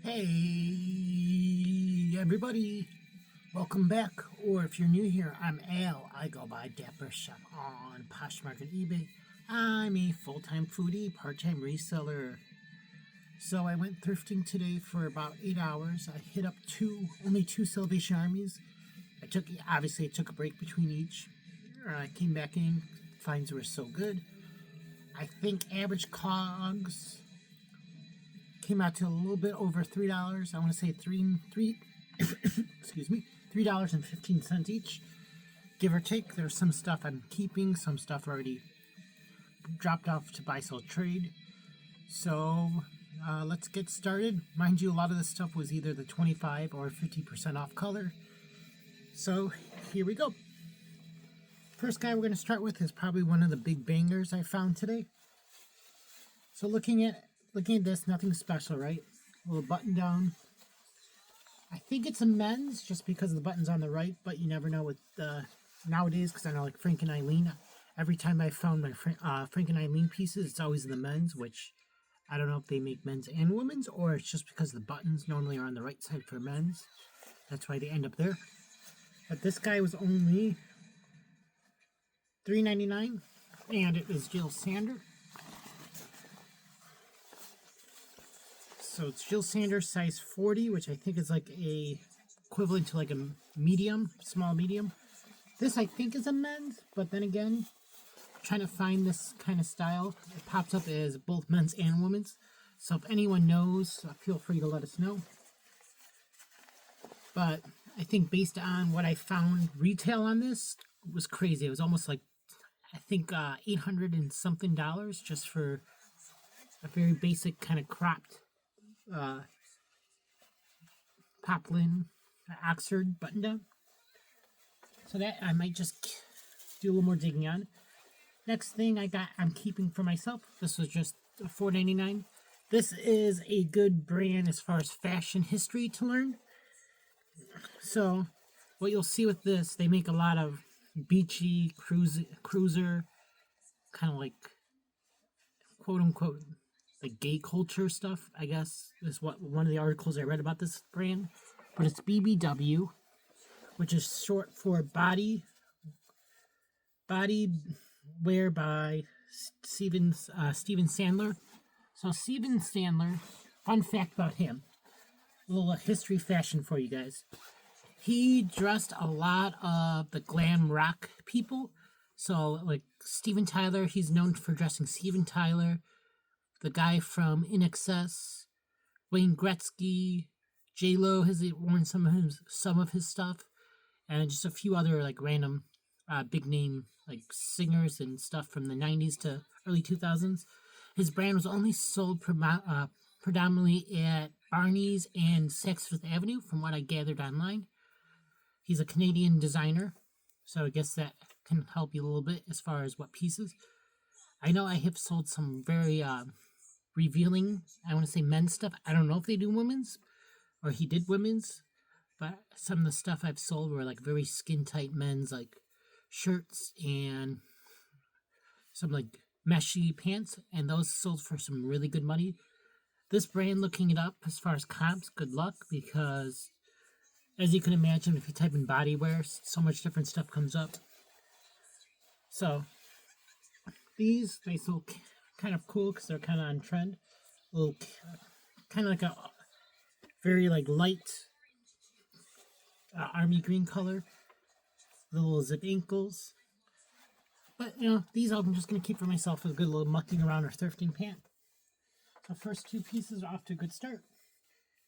Hey everybody, welcome back, or if you're new here, I'm Al. I go by Dapper Shop on Poshmark and eBay. I'm a full-time foodie, part-time reseller. So I went thrifting today for about 8 hours. I hit up only two Salvation Armies. I took a break between each. I came back in, finds were so good. I think average cogs came out to a little bit over $3. I want to say excuse me, $3.15 each, give or take. There's some stuff I'm keeping, some stuff already dropped off to buy, sell, trade. So let's get started. Mind you, a lot of this stuff was either the 25 or 50% off color. So here we go. First guy we're going to start with is probably one of the big bangers I found today. So looking at this, nothing special, right? A little button down. I think it's a men's just because the button's on the right, but you never know with nowadays, because I know like Frank and Eileen, every time I found my Frank and Eileen pieces, it's always the men's, which I don't know if they make men's and women's, or it's just because the buttons normally are on the right side for men's. That's why they end up there. But this guy was only $3.99, and it was Jill Sander. So it's Jill Sanders size 40, which I think is like equivalent to like a medium, small medium. This I think is a men's, but then again, trying to find this kind of style, it pops up as both men's and women's. So if anyone knows, feel free to let us know. But I think based on what I found, retail on this was crazy. It was almost like, I think $800 and something just for a very basic kind of cropped poplin Oxford button down. So that I might just do a little more digging on. Next thing I'm keeping for myself. This was just $4.99. This is a good brand as far as fashion history to learn. So what you'll see with this, they make a lot of beachy cruiser kind of like quote unquote like gay culture stuff, I guess, is what one of the articles I read about this brand. But it's BBW, which is short for body wear by Steven Sandler. So Steven Sandler, fun fact about him, a little history fashion for you guys. He dressed a lot of the glam rock people. So like Steven Tyler, he's known for dressing Steven Tyler. The guy from INXS, Wayne Gretzky, J-Lo has worn some of his stuff, and just a few other like random big name like singers and stuff from the 90s to early 2000s. His brand was only sold predominantly at Barney's and Saks Fifth Avenue, from what I gathered online. He's a Canadian designer, so I guess that can help you a little bit as far as what pieces. I know I have sold some very revealing, I want to say men's stuff. I don't know if they do women's, or he did women's, but some of the stuff I've sold were like very skin tight men's, like shirts and some like meshy pants, and those sold for some really good money. This brand, looking it up as far as comps, good luck, because as you can imagine, if you type in body wear, so much different stuff comes up. So these, they sold kind of cool because they're kind of on trend. A little, kind of like a very like light army green color. Little zip ankles. But you know, these I'm just gonna keep for myself as a good little mucking around or thrifting pant. The first two pieces are off to a good start.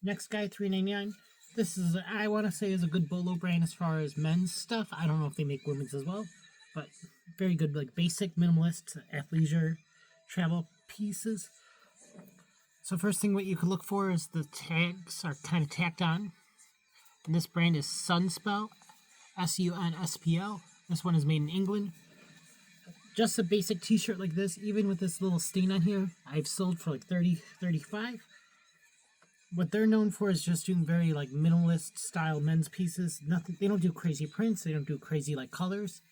Next guy, $3.99. This is, I want to say, is a good bolo brand as far as men's stuff. I don't know if they make women's as well, but very good, like basic minimalist athleisure travel pieces. So first thing what you could look for is the tags are kind of tacked on. And this brand is Sunspell, Sunspl. This one is made in England. Just a basic t-shirt like this, even with this little stain on here, I've sold for like $30, $35. What they're known for is just doing very like minimalist style men's pieces. Nothing, they don't do crazy prints, they don't do crazy like colors.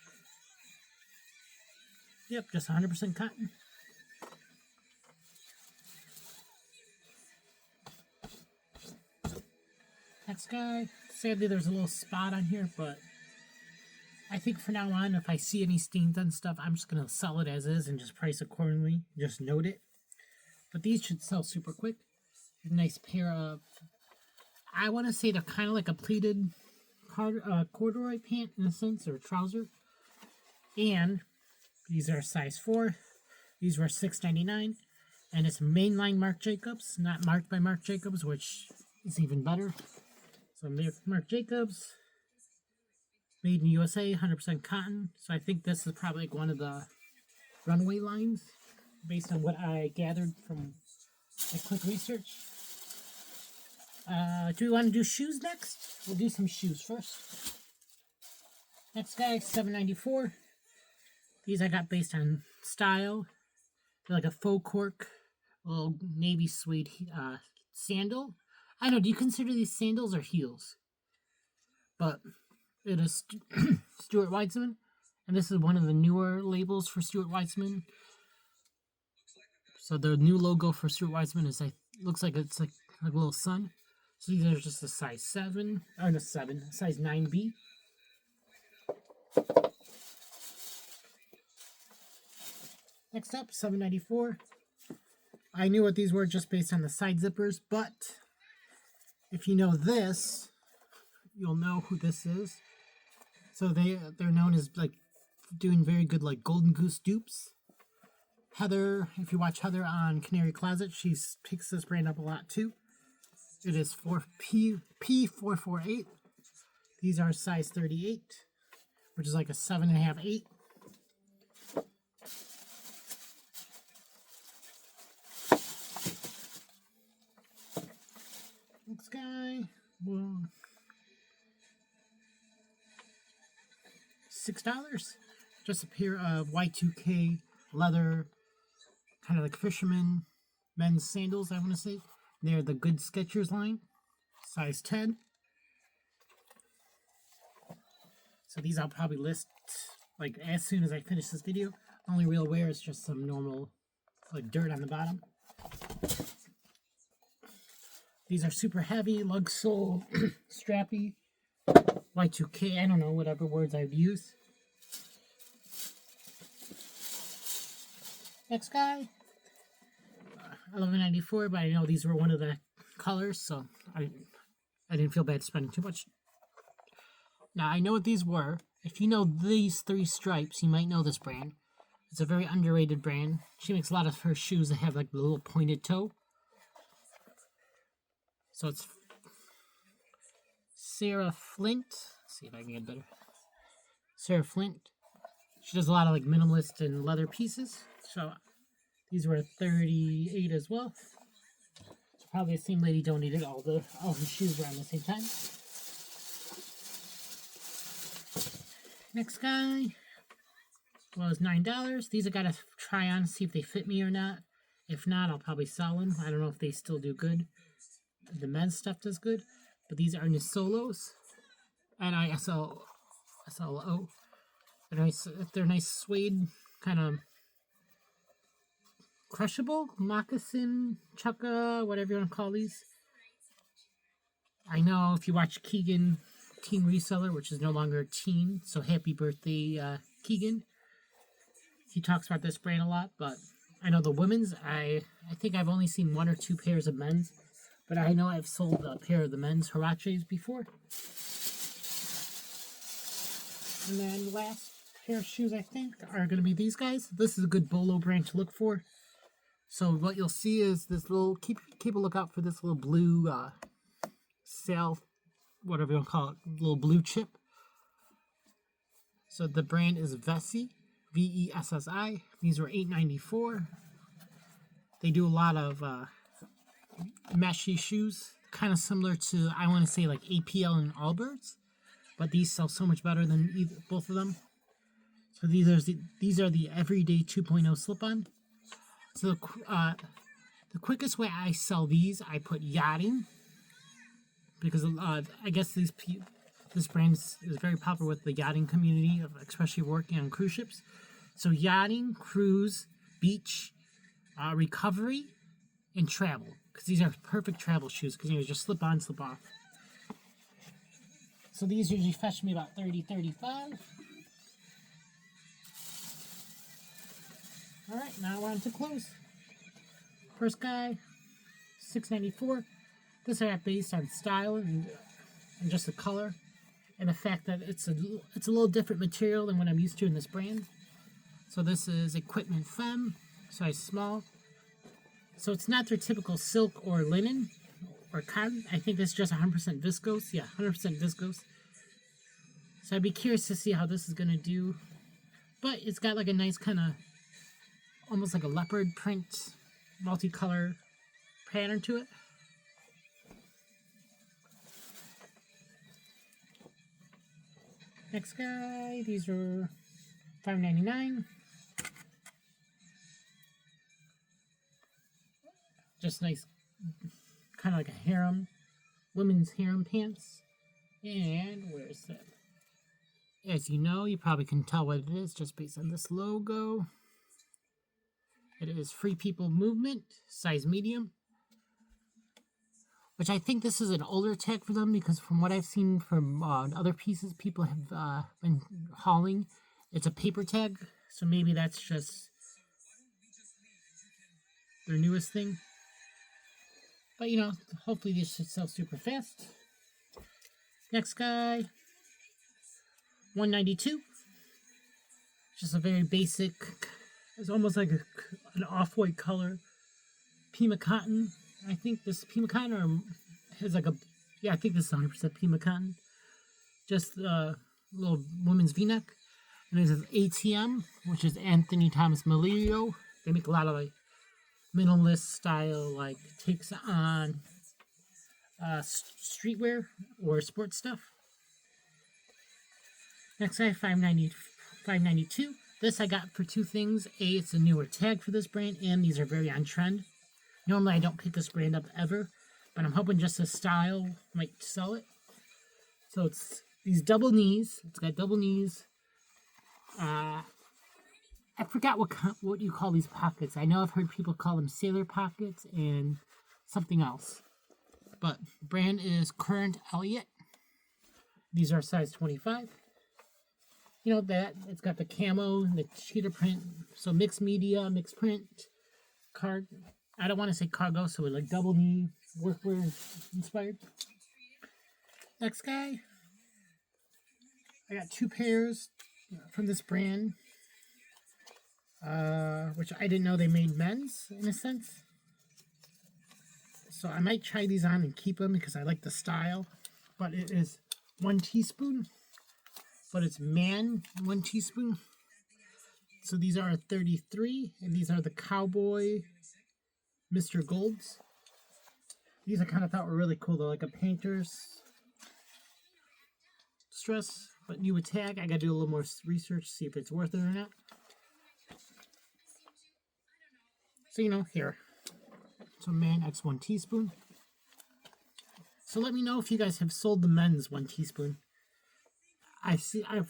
Yep, just 100% cotton. Next guy, sadly there's a little spot on here, but I think for now on, if I see any stains on stuff, I'm just going to sell it as is and just price accordingly. Just note it. But these should sell super quick. A nice pair of, I want to say they're kind of like a pleated corduroy pant in a sense, or trouser. And these are size 4. These were $6.99. And it's mainline Marc Jacobs, not marked by Marc Jacobs, which is even better. So Marc Jacobs, made in USA, 100% cotton. So I think this is probably like one of the runway lines, based on what I gathered from a quick research. Do we want to do shoes next? We'll do some shoes first. Next guy, $7.94. These I got based on style. They're like a faux cork, little navy suede sandal. I don't know, do you consider these sandals or heels? But it is Stuart Weitzman, and this is one of the newer labels for Stuart Weitzman. So the new logo for Stuart Weitzman is looks like it's like a little sun. So these are just a size 7, or no 7, size 9B. Next up, $7.94. I knew what these were just based on the side zippers, but if you know this, you'll know who this is. So they're known as like doing very good like Golden Goose dupes. Heather, if you watch Heather on Canary Closet, she picks this brand up a lot too. It is P448. These are size 38, which is like a 7.5, 8. Next guy, well, $6. Just a pair of Y2K leather, kind of like fisherman men's sandals, I want to say. They're the Good Skechers line, size 10. So these I'll probably list like as soon as I finish this video. Only real wear is just some normal like dirt on the bottom. These are super heavy, lug sole, strappy, Y2K, I don't know, whatever words I'd use. Next guy, $11.94, but I know these were one of the colors, so I didn't feel bad spending too much. Now, I know what these were. If you know these 3 stripes, you might know this brand. It's a very underrated brand. She makes a lot of her shoes that have like the little pointed toe. So it's Sarah Flint. Let's see if I can get better. Sarah Flint. She does a lot of like minimalist and leather pieces. So these were 38 as well. So probably the same lady donated all the shoes around the same time. Next guy was $9. These I gotta try on, see if they fit me or not. If not, I'll probably sell them. I don't know if they still do good. The men's stuff does good, but these are Nisolos, N-I-S-L-O. They're nice suede, kind of crushable, moccasin, chukka, whatever you want to call these. I know if you watch Keegan, Teen Reseller, which is no longer a teen, so happy birthday, Keegan. He talks about this brand a lot, but I know the women's, I think I've only seen 1 or 2 pairs of men's. But I know I've sold a pair of the men's Huaraches before. And then last pair of shoes, I think, are going to be these guys. This is a good bolo brand to look for. So what you'll see is this little, keep a lookout for this little blue sail, whatever you want to call it, little blue chip. So the brand is Vessi, V-E-S-S-I. These were $8.94. They do a lot of meshy shoes, kind of similar to, I want to say, like APL and Allbirds, but these sell so much better than both of them. So these are the everyday 2.0 slip-on. So the quickest way I sell these, I put yachting, because I guess this brand is very popular with the yachting community, especially working on cruise ships. So yachting, cruise, beach, recovery, and travel. Because these are perfect travel shoes, because you just slip on, slip off. So these usually fetch me about $30-35. Alright, now on to clothes. First guy, $6.94. This I got based on style and just the color and the fact that it's a little different material than what I'm used to in this brand. So this is Equipment Femme, size small. So it's not their typical silk or linen or cotton. I think it's just 100% viscose. Yeah, 100% viscose. So I'd be curious to see how this is going to do. But it's got like a nice kind of, almost like a leopard print, multicolor pattern to it. Next guy, these are $5.99. Just nice, kind of like a harem, women's harem pants. And where's that? As you know, you probably can tell what it is just based on this logo. It is Free People Movement, size medium. Which I think this is an older tag for them because from what I've seen from other pieces people have been hauling, it's a paper tag. So maybe that's just their newest thing. But you know, hopefully this should sell super fast. Next guy, $1.92. Just a very basic, it's almost like an off-white color. Pima cotton. I think this Pima cotton or has like a, yeah, I think this is 100% Pima cotton. Just a little women's v-neck. And this is ATM, which is Anthony Thomas Melillo. They make a lot of like minimalist style, like takes on streetwear or sports stuff. Next I have $5.92. This I got for two things. A, it's a newer tag for this brand, and these are very on trend. Normally I don't pick this brand up ever, but I'm hoping just the style might sell it. So it's these double knees. It's got double knees. I forgot what you call these pockets. I know I've heard people call them sailor pockets and something else. But the brand is Current Elliott. These are size 25. You know that it's got the camo and the cheetah print. So mixed media, mixed print, card. I don't want to say cargo, so we're like double knee, workwear inspired. Next guy. I got two pairs from this brand. Which I didn't know they made men's, in a sense. So I might try these on and keep them because I like the style. But it is 1 teaspoon. But it's man 1 teaspoon. So these are 33. And these are the Cowboy Mr. Golds. These I kind of thought were really cool. They're like a painter's stress. But new tag. I got to do a little more research to see if it's worth it or not. So, you know, here. So, man, X 1 teaspoon. So, let me know if you guys have sold the men's 1 teaspoon.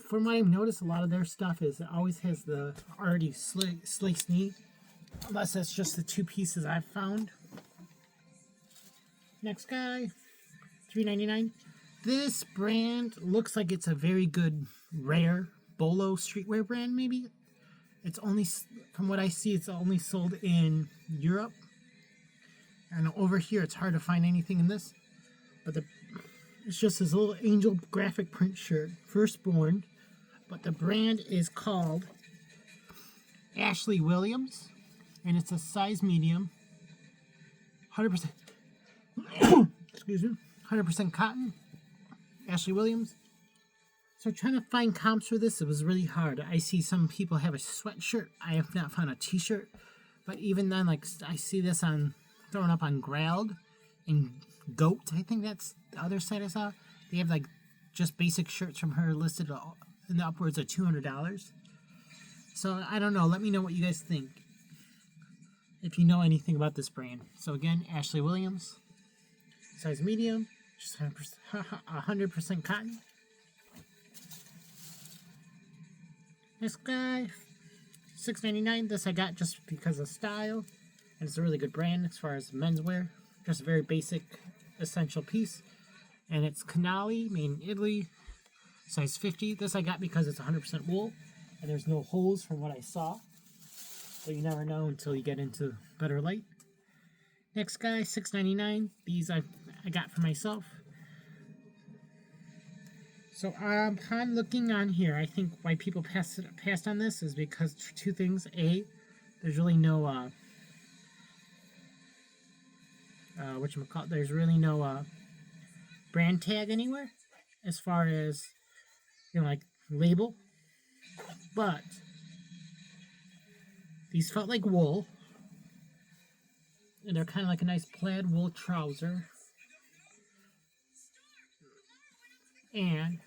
From what I've noticed, a lot of their stuff is it always has the already sliced knee. Unless that's just the two pieces I've found. Next guy, $3.99. This brand looks like it's a very good, rare bolo streetwear brand, maybe. It's only, from what I see, it's only sold in Europe. And over here, it's hard to find anything in this. But it's just this little angel graphic print shirt, Firstborn. But the brand is called Ashley Williams. And it's a size medium. 100%. Excuse me. 100% cotton. Ashley Williams. So trying to find comps for this, it was really hard. I see some people have a sweatshirt. I have not found a t-shirt. But even then, like, I see this thrown up on Grailed and Goat. I think that's the other site I saw. They have, like, just basic shirts from her listed in the upwards of $200. So, I don't know. Let me know what you guys think. If you know anything about this brand. So, again, Ashley Williams. Size medium. Just 100% cotton. This guy, $6.99. This I got just because of style. And it's a really good brand as far as menswear. Just a very basic, essential piece. And it's Canali, made in Italy, size 50. This I got because it's 100% wool, and there's no holes from what I saw. But you never know until you get into better light. Next guy, $6.99. These I got for myself. So upon looking on here, I think why people passed on this is because two things. A, there's really no there's really no brand tag anywhere as far as, you know, like label. But these felt like wool, and they're kind of like a nice plaid wool trouser. And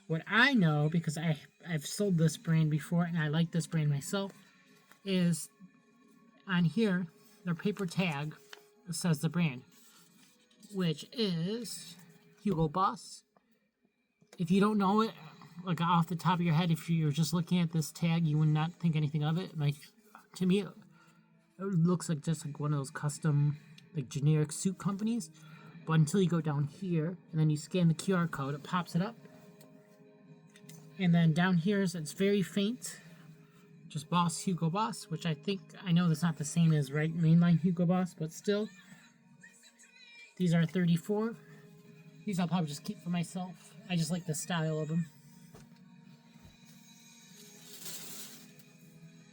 what I know, because I've sold this brand before and I like this brand myself, is on here, their paper tag says the brand, which is Hugo Boss. If you don't know it, like off the top of your head, if you're just looking at this tag, you would not think anything of it. Like, to me, it looks like just like one of those custom, like generic suit companies. But until you go down here, and then you scan the QR code, it pops it up. And then down here, it's very faint. Just Boss, Hugo Boss, which I know that's not the same as mainline Hugo Boss, but still. These are 34. These I'll probably just keep for myself. I just like the style of them.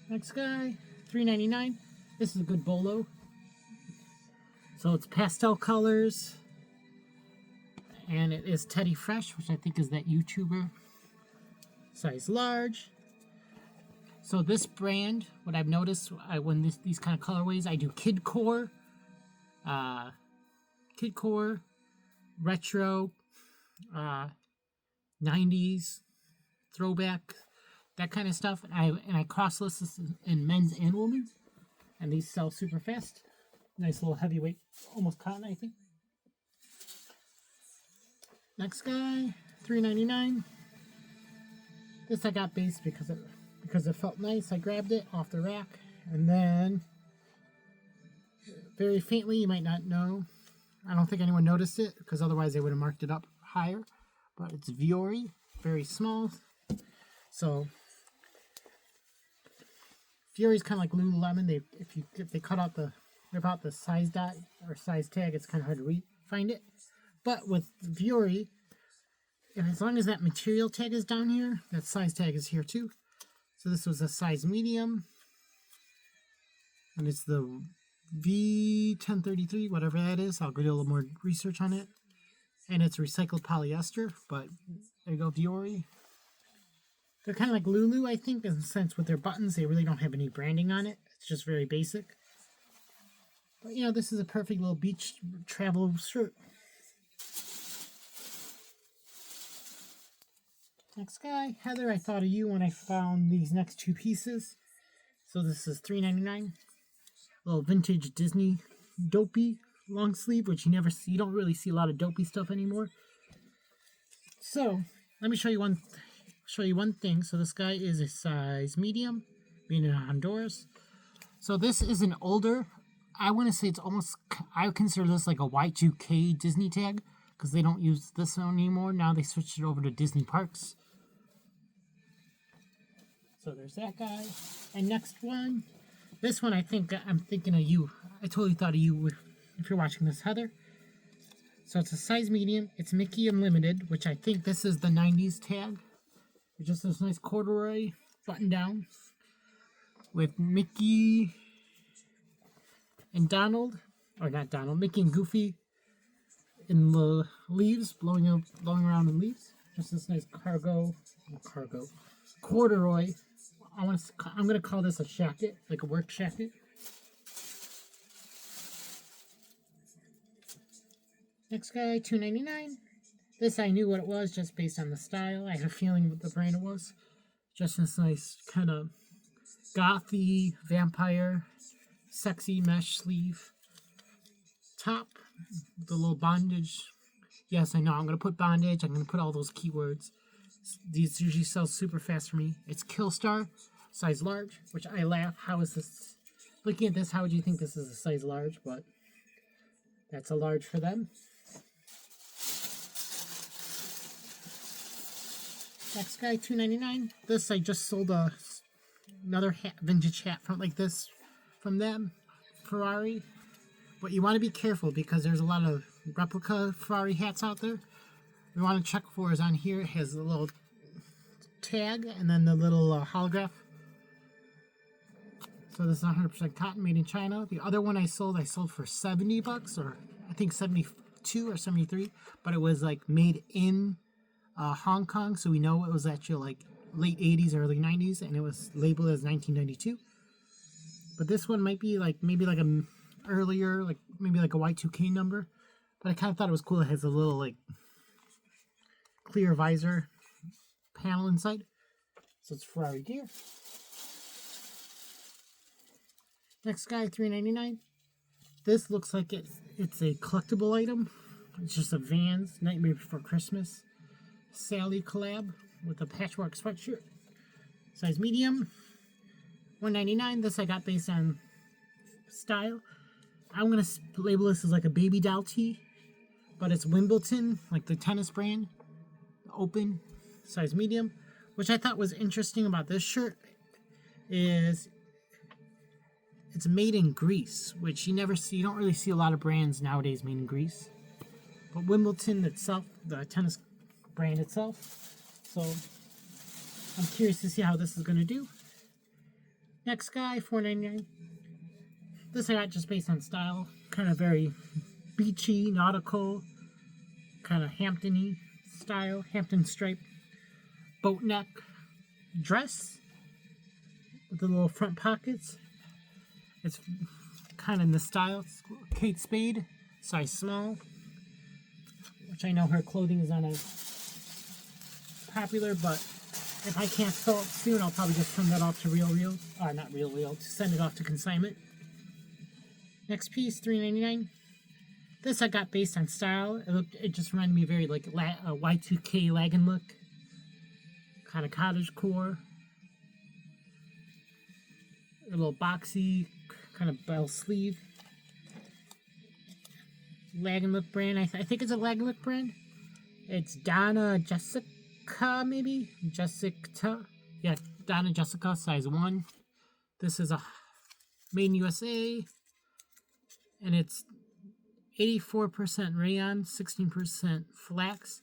Next guy, $3.99. This is a good bolo. So it's pastel colors. And it is Teddy Fresh, which I think is that YouTuber. Size large. So this brand, what I've noticed when these kind of colorways, I do kidcore, retro, 90s, throwback, that kind of stuff. And I cross list this in men's and women's, and these sell super fast. Nice little heavyweight, almost cotton, I think. Next guy, $3.99. This I got base because it felt nice. I grabbed it off the rack, and then very faintly, you might not know. I don't think anyone noticed it because otherwise they would have marked it up higher. But it's Viore, very small. So Fiore's kind of like Lululemon. If they cut out rip out the size dot or size tag, it's kind of hard to find it. But with Viore, as long as that material tag is down here, that size tag is here too. So this was a size medium, and it's the V1033, whatever that is. I'll go do a little more research on it. And it's recycled polyester, but there you go, Viore. They're kind of like Lulu, I think, in the sense with their buttons, they really don't have any branding on it. It's just very basic. But, you know, this is a perfect little beach travel shirt. Next guy, Heather, I thought of you when I found these next two pieces. So this is $3.99. Little vintage Disney dopey long sleeve, which you don't really see a lot of dopey stuff anymore. So let me show you one thing. So this guy is a size medium, made in Honduras. So this is an older, I want to say it's almost, I would consider this like a Y2K Disney tag, because they don't use this one anymore. Now they switched it over to Disney Parks. So there's that guy. And next one, this one I'm thinking of you. I totally thought of you if you're watching this, Heather. So it's a size medium. It's Mickey Unlimited, which I think this is the 90s tag. It's just this nice corduroy button down with Mickey and Donald, or not Donald, Mickey and Goofy in the leaves, blowing around in leaves. Just this nice corduroy. I'm gonna call this a shacket, like a work shacket. Next guy, $2.99. This I knew what it was just based on the style. I had a feeling what the brand it was. Just this nice kind of gothy, vampire, sexy mesh sleeve top. The little bondage. Yes, I know. I'm going to put bondage. I'm going to put all those keywords. These usually sell super fast for me. It's Killstar, size large, which I laugh. How is this? Looking at this, how would you think this is a size large? But that's a large for them. Next guy, $2.99. This I just sold another hat, vintage hat from like this from them, Ferrari. But you want to be careful because there's a lot of replica Ferrari hats out there. We want to check for is on here. It has a little tag and then the little holograph. So this is 100% cotton, made in China. The other one I sold for $70, or I think 72 or 73. But it was like made in Hong Kong, so we know it was actually like late 80s, early 90s, and it was labeled as 1992. But this one might be like maybe like a earlier, like maybe like a Y2K number. But I kind of thought it was cool. It has a little like clear visor panel inside. So it's Ferrari gear. Next guy, $3.99. This looks like it's a collectible item. It's just a Vans Nightmare Before Christmas Sally collab with a patchwork sweatshirt. Size medium. $1.99. This I got based on style. I'm going to label this as like a baby doll tee. But it's Wimbledon, like the tennis brand. Open. Size medium. Which I thought was interesting about this shirt is it's made in Greece, which you don't really see a lot of brands nowadays made in Greece. But Wimbledon itself, the tennis brand itself. So I'm curious to see how this is going to do. Next guy, $4.99. This I got just based on style. Kind of very beachy, nautical, kind of Hampton-y style. Hampton stripe boat neck dress with the little front pockets. It's kind of in the style. It's Kate Spade, size small, which I know her clothing is not as popular, but if I can't sell it soon, I'll probably just send that off to not Real, to send it off to consignment. Next piece, $3.99. This I got based on style. It just reminded me very like a Y2K lagging look, kind of cottage core. A little boxy, kind of bell sleeve. Lagenlook brand. I think it's a Lagenlook brand. It's Donna Jessica, maybe? Jessica. Yeah, Donna Jessica, size 1. This is a made in USA. And it's 84% rayon, 16% flax.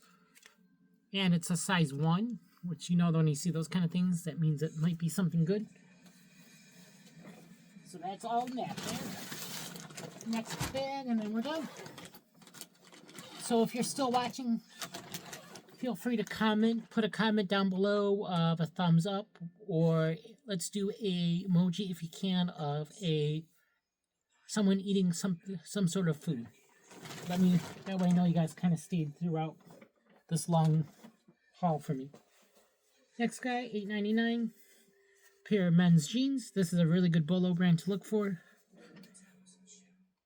And it's a size 1, which you know when you see those kind of things, that means it might be something good. So that's all in that bag. Next bag, and then we're done. So if you're still watching, feel free to comment. Put a comment down below of a thumbs up, or let's do a emoji if you can of someone eating some sort of food. That way I know you guys kind of stayed throughout this long haul for me. Next guy, $8.99. Pair of men's jeans. This is a really good Bolo brand to look for.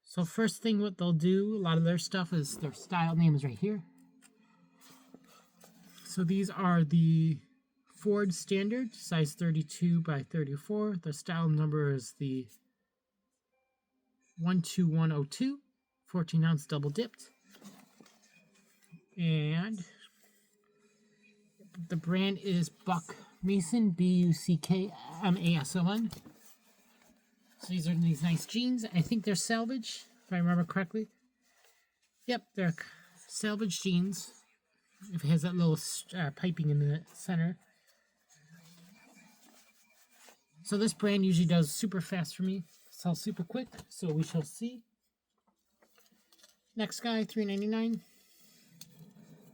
So first thing what they'll do, a lot of their stuff is their style name is right here. So these are the Ford Standard, size 32 by 34. The style number is the 12102, 14-ounce double dipped. And the brand is Buck Mason, Buckmason. So these are these nice jeans. I think they're salvage, if I remember correctly. Yep, they're salvage jeans. If it has that little piping in the center. So this brand usually does super fast for me. Sells super quick, so we shall see. Next guy, $3.99.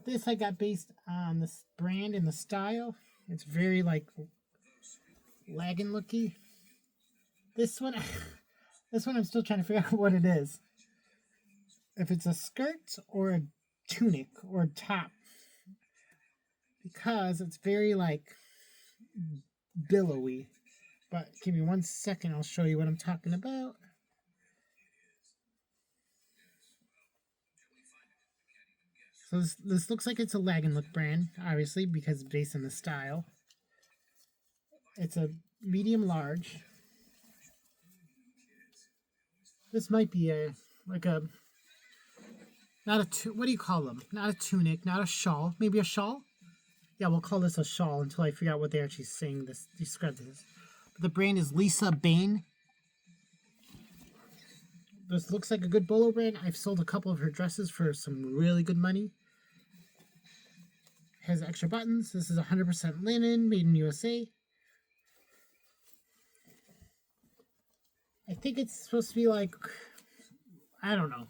This I got based on this brand and the style. It's very like lagging looky. This one I'm still trying to figure out what it is. If it's a skirt or a tunic or a top. Because it's very like billowy. But give me 1 second, I'll show you what I'm talking about. So this looks like it's a Lagenlook brand, obviously, because it's based on the style. It's a medium large. This might be what do you call them? Not a tunic, not a shawl. Maybe a shawl? Yeah, we'll call this a shawl until I figure out what they're actually saying this describe this. The brand is Lisa Bain. This looks like a good bolo brand. I've sold a couple of her dresses for some really good money. Has extra buttons. This is 100% linen, made in USA. I think it's supposed to be like, I don't know.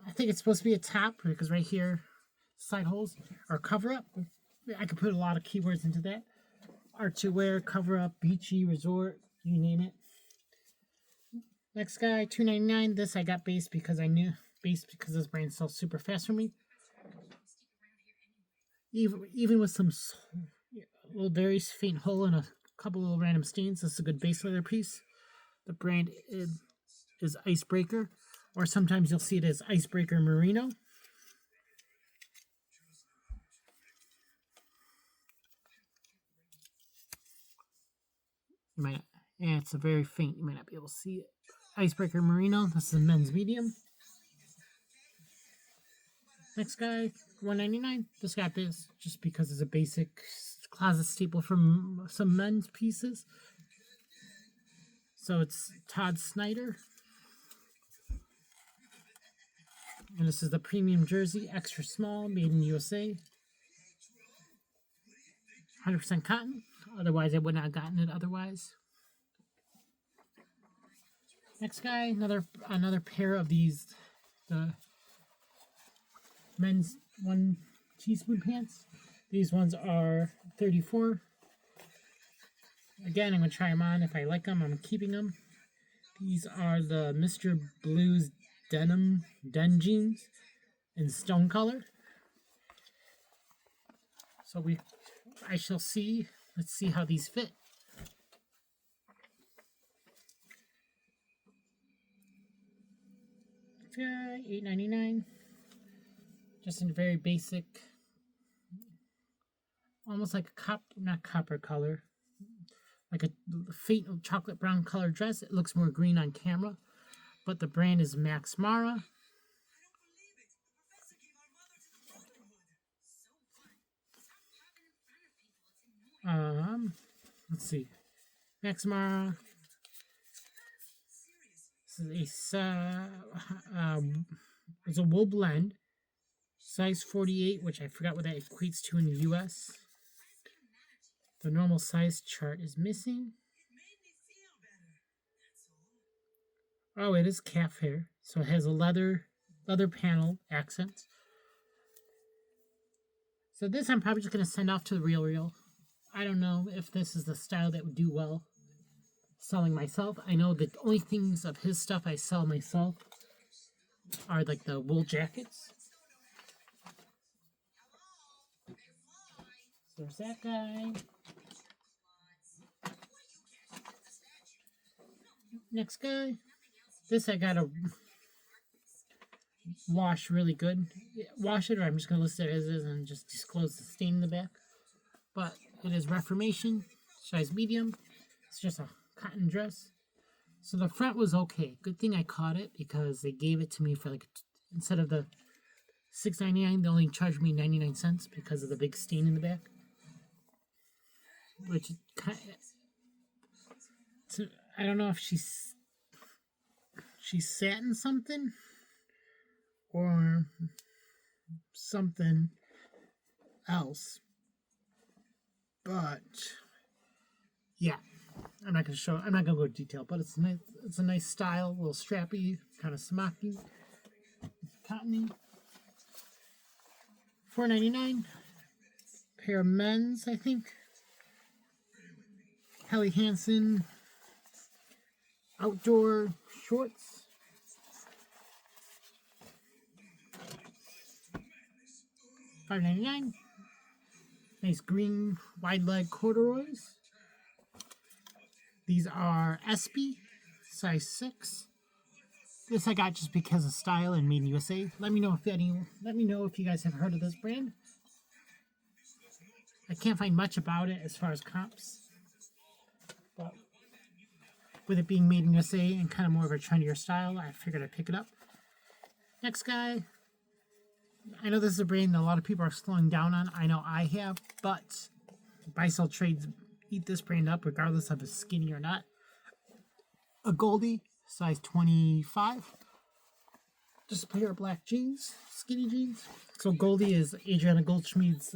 I think it's supposed to be a top because right here, side holes or cover up. I could put a lot of keywords into that. Art to wear, cover up, beachy, resort, you name it. Next guy, $2.99. This I got based because this brand sells super fast for me. Even with some little very faint hole and a couple little random stains, this is a good base leather piece. The brand is Icebreaker, or sometimes you'll see it as Icebreaker Merino. You might not, yeah, it's a very faint. You might not be able to see it. Icebreaker Merino. This is a men's medium. Next guy, $1.99. This got this just because it's a basic closet staple from some men's pieces. So it's Todd Snyder. And this is the premium jersey, extra small, made in USA. 100% cotton. Otherwise, I would not have gotten it otherwise. Next guy, another pair of these, the men's 1 teaspoon pants. These ones are 34. Again, I'm going to try them on. If I like them, I'm keeping them. These are the Mr. Blues Den jeans in stone color. So I shall see. Let's see how these fit. $8.99. Just in a very basic, almost like a not copper color, like a faint chocolate brown color dress. It looks more green on camera, but the brand is Max Mara. Let's see, Max Mara. This is it's a wool blend, size 48, which I forgot what that equates to in the U.S. The normal size chart is missing. Oh, it is calf hair, so it has a leather panel accent. So this I'm probably just going to send off to the Real. I don't know if this is the style that would do well selling myself. I know the only things of his stuff I sell myself are like the wool jackets. So there's that guy. Next guy. This I gotta wash really good. Wash it, or I'm just gonna list it as is and just disclose the stain in the back. But it is Reformation, size medium. It's just a cotton dress. So the front was okay. Good thing I caught it because they gave it to me for like, instead of the $6.99, they only charged me 99 cents because of the big stain in the back. Which kind of, I don't know if she sat in something or something else. But yeah, I'm not gonna go into detail, but it's a nice style, a little strappy, kind of smocky, cottony. $4.99. Pair of men's, I think. Helly Hansen outdoor shorts. $5.99. Nice green wide leg corduroys. These are Espy, size 6. This I got just because of style and made in USA. Let me know if you guys have heard of this brand. I can't find much about it as far as comps, but with it being made in USA and kind of more of a trendier style, I figured I'd pick it up. Next guy, I know this is a brand that a lot of people are slowing down on. I know I have, but buy sell trades eat this brand up regardless of it's skinny or not. A Goldie, size 25. Just a pair of black jeans, skinny jeans. So Goldie is Adriana Goldschmied's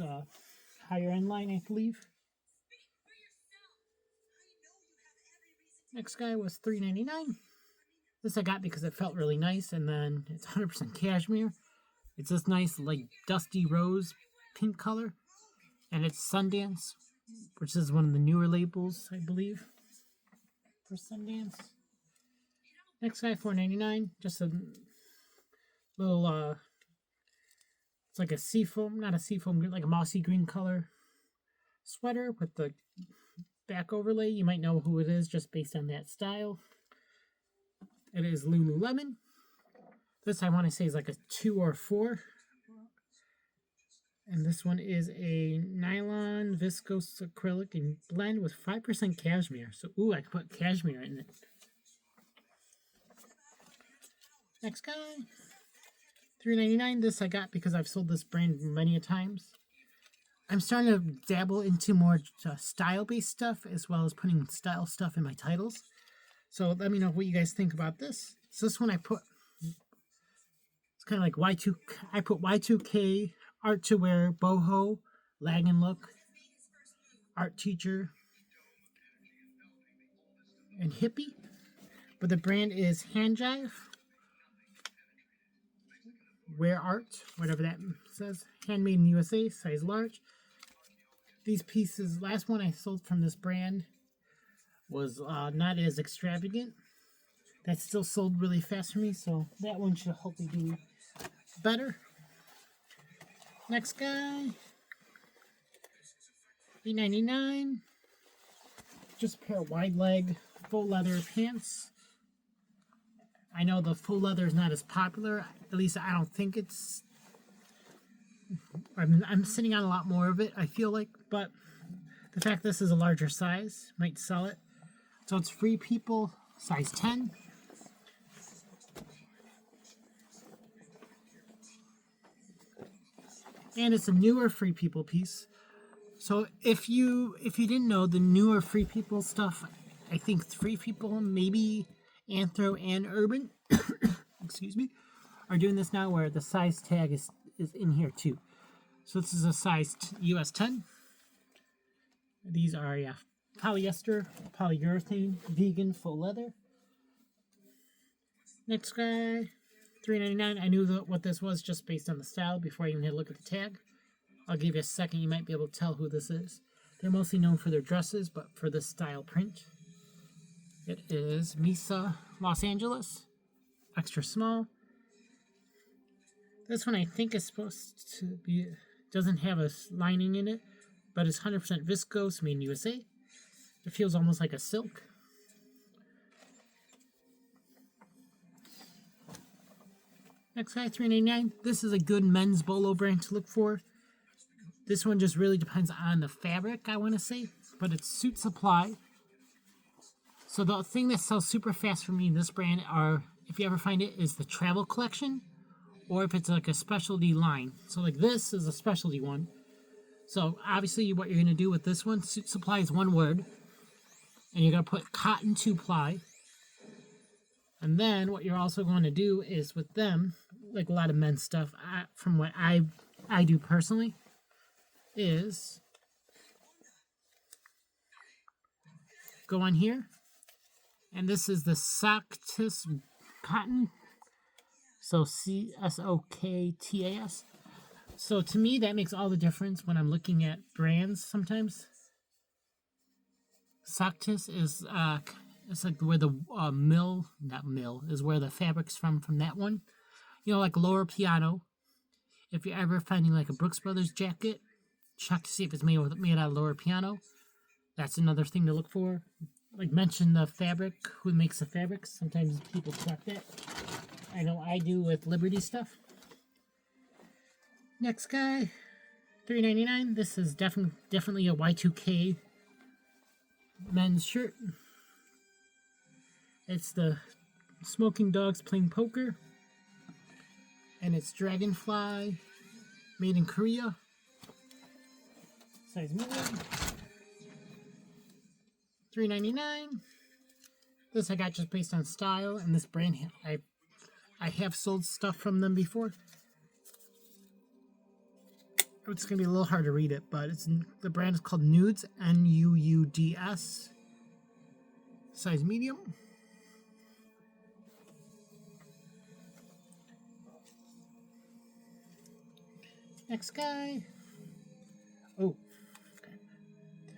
higher end line, I believe. Next guy was $3.99. This I got because it felt really nice, and then it's 100% cashmere. It's this nice, like, dusty rose pink color, and it's Sundance, which is one of the newer labels, I believe, for Sundance. Next guy, $4.99. Just a little, it's like a seafoam, not a seafoam, like a mossy green color sweater with the back overlay. You might know who it is just based on that style. It is Lululemon. This I want to say is like a 2 or 4. And this one is a nylon viscose acrylic and blend with 5% cashmere. So, ooh, I could put cashmere in it. Next guy, $3.99. This I got because I've sold this brand many a times. I'm starting to dabble into more style-based stuff as well as putting style stuff in my titles. So let me know what you guys think about this. So this one I put, it's kind of like Y2, I put Y2K, art to wear, boho, lag and look, art teacher, and hippie. But the brand is Hand Jive. Wear art, whatever that says. Handmade in the USA, size large. These pieces, last one I sold from this brand was not as extravagant. That still sold really fast for me, so that one should hopefully do better. Next guy, $8.99. Just a pair of wide leg full leather pants. I know the full leather is not as popular. At least I don't think it's. I'm sitting on a lot more of it, I feel like, but the fact this is a larger size might sell it. So it's Free People, size 10. And it's a newer Free People piece. So if you didn't know, the newer Free People stuff, I think Free People, maybe Anthro and Urban, excuse me, are doing this now where the size tag is in here too. So this is a size US 10. These are, yeah, polyester, polyurethane, vegan, full leather. Next guy, $3.99. I knew what this was just based on the style before I even had a look at the tag. I'll give you a second. You might be able to tell who this is. They're mostly known for their dresses, but for this style print. It is Misa Los Angeles. Extra small. This one I think is supposed to be, doesn't have a lining in it, but it's 100% viscose, made in USA. It feels almost like a silk. Next guy, $3.99. This is a good men's bolo brand to look for. This one just really depends on the fabric, I want to say, but it's Suit Supply. So the thing that sells super fast for me in this brand are, if you ever find it, is the travel collection, or if it's like a specialty line. So like this is a specialty one. So obviously what you're going to do with this one, Suit Supply is one word, and you're going to put cotton 2-ply. And then what you're also going to do is with them, like a lot of men's stuff, from what I do personally, is go on here, and this is the Soctas cotton, so Csoktas. So to me that makes all the difference when I'm looking at brands sometimes. Soctas is it's like where the is where the fabric's from that one. You know, like Lower Piano. If you're ever finding like a Brooks Brothers jacket, check to see if it's made out of Lower Piano. That's another thing to look for. Like, mention the fabric, who makes the fabrics. Sometimes people check that. I know I do with Liberty stuff. Next guy, $3.99. This is definitely a Y2K men's shirt. It's the Smoking Dogs Playing Poker. And it's Dragonfly Made in Korea. Size medium. $3.99. This I got just based on style, and this brand I have sold stuff from them before. It's gonna be a little hard to read it, but the brand is called Nudes, Nuuds. Size medium. Next guy. Oh, okay.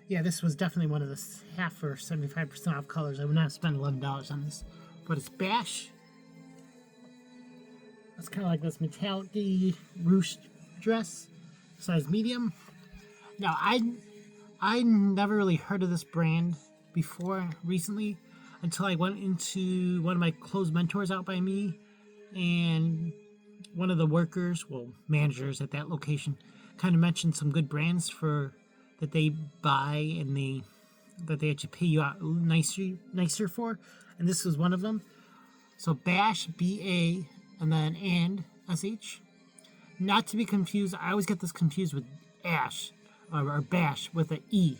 Yeah, this was definitely one of the half or 75% off colors. I would not spend $11 on this, but it's Bash. It's kind of like this metallic-y ruched dress, size medium. Now, I never really heard of this brand before recently until I went into one of my clothes mentors out by me, and one of the workers, well, managers at that location, kind of mentioned some good brands that they buy and that they actually pay you out nicer for, and this was one of them. So Bash, B-A, and then and S-H. Not to be confused, I always get this confused with Ash, or Bash with an E.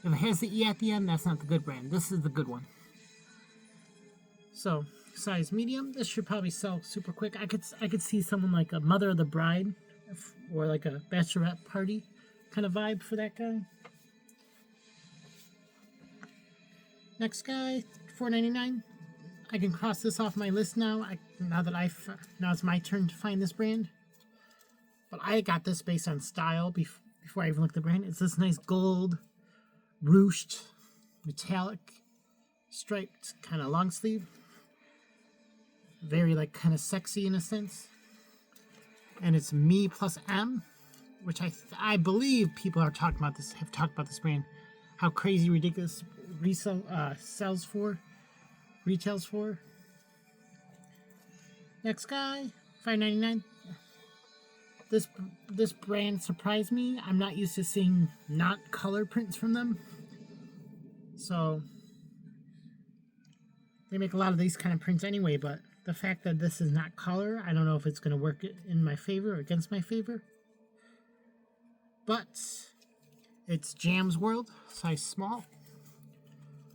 If it has the E at the end, that's not the good brand. This is the good one. So, size medium. This should probably sell super quick. I could see someone like a Mother of the Bride, or like a bachelorette party kind of vibe for that guy. Next guy, $4.99. I can cross this off my list now. Now it's my turn to find this brand. But I got this based on style before I even looked at the brand. It's this nice gold, ruched, metallic, striped kind of long sleeve. Very like kind of sexy in a sense. And it's Me plus M, which I believe people have talked about this brand. How crazy ridiculous retails for. Next guy, $5.99. This brand surprised me. I'm not used to seeing not color prints from them. So they make a lot of these kind of prints anyway, but the fact that this is not color, I don't know if it's going to work in my favor or against my favor. But it's Jam's World, size small.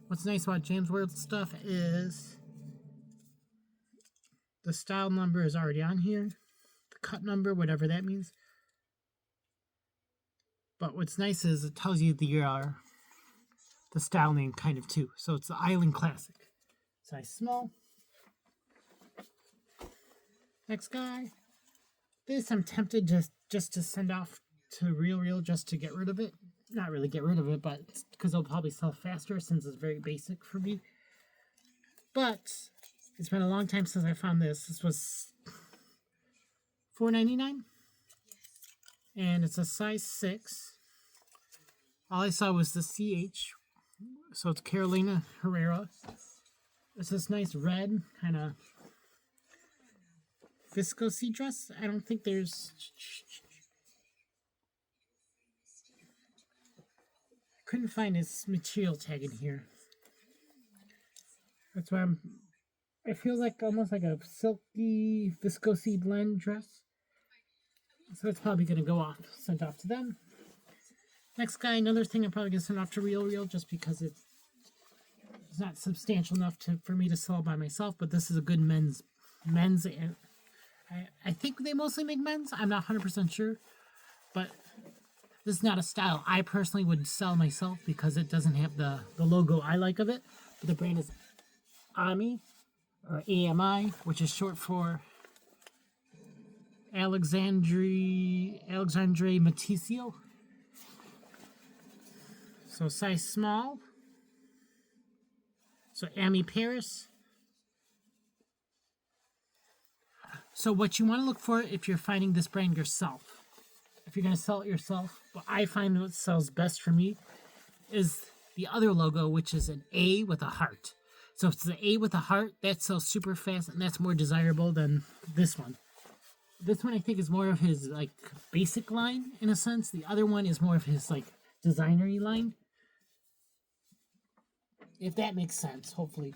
What's nice about Jam's World stuff is the style number is already on here. The cut number, whatever that means. But what's nice is it tells you the style name kind of too. So it's the Island Classic. Size small. Next guy. This I'm tempted just to send off to Real just to get rid of it. Not really get rid of it, but because it'll probably sell faster since it's very basic for me. But it's been a long time since I found this. This was $4.99. And it's a size 6. All I saw was the CH. So it's Carolina Herrera. It's this nice red kind of viscose dress. I don't think there's... I couldn't find its material tag in here. That's why it feels like almost like a silky viscose blend dress. So it's probably going to go sent off to them. Next guy, another thing I'm probably going to send off to Real just because it's not substantial enough for me to sell by myself, but this is a good men's, and I think they mostly make men's. I'm not 100% sure, but this is not a style I personally would sell myself because it doesn't have the logo I like of it. But the brand is Army, or AMI, which is short for Alexandre Matissio. So size small. So Ami Paris. So what you want to look for if you're finding this brand yourself, if you're going to sell it yourself, what I find what sells best for me is the other logo, which is an A with a heart. So if it's the A with a heart, that sells super fast, and that's more desirable than this one. This one I think is more of his like basic line in a sense. The other one is more of his like designery line. If that makes sense, hopefully.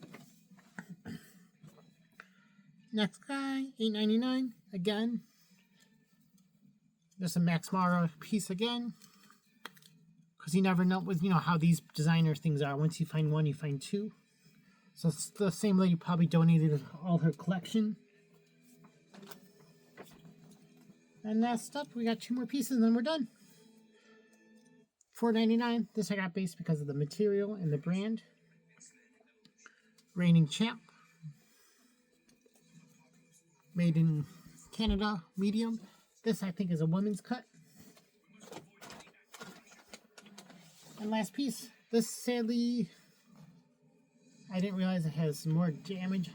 Next guy, $8.99 again. Just a Max Mara piece again. Because you never know with how these designer things are. Once you find one, you find two. So it's the same lady probably donated all her collection. And last up, we got 2 more pieces and then we're done. $4.99. This I got based because of the material and the brand. Reigning Champ. Made in Canada, medium. This I think is a women's cut. And last piece. This sadly, I didn't realize it has more damage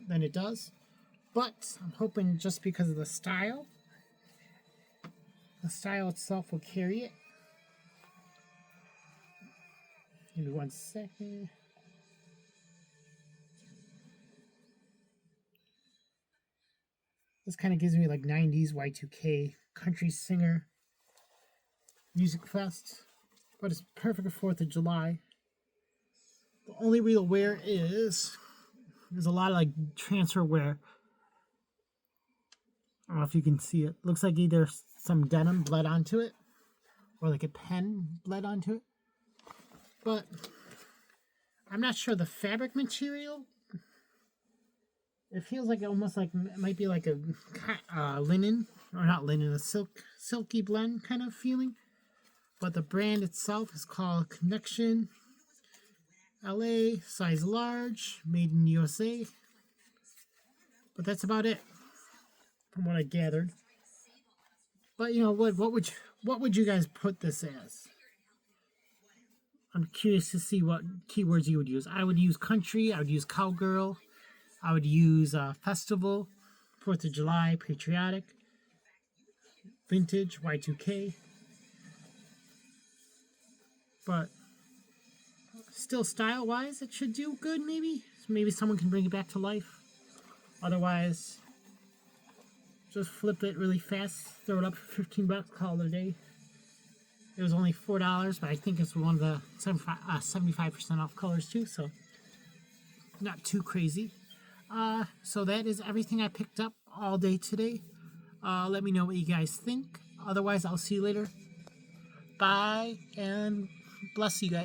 than it does. But I'm hoping just because of the style itself will carry it. Give me 1 second. This kind of gives me like 90s Y2K country singer music fest. But it's perfect for 4th of July. The only real wear is there's a lot of like transfer wear. I don't know if you can see it. Looks like either some denim bled onto it or like a pen bled onto it. But I'm not sure the fabric material. It feels like almost like it might be like a linen, or not linen, a silky blend kind of feeling. But the brand itself is called Connection LA, size large, made in USA. But that's about it, from what I gathered. But what would you guys put this as? I'm curious to see what keywords you would use. I would use country. I would use cowgirl. I would use festival, 4th of July, patriotic, vintage, Y2K. But still, style-wise, it should do good, maybe. Maybe someone can bring it back to life. Otherwise, just flip it really fast, throw it up for $15, call it a day. It was only $4, but I think it's one of the 75% off colors too, so not too crazy. So that is everything I picked up all day today. Let me know what you guys think. Otherwise, I'll see you later. Bye, and bless you guys.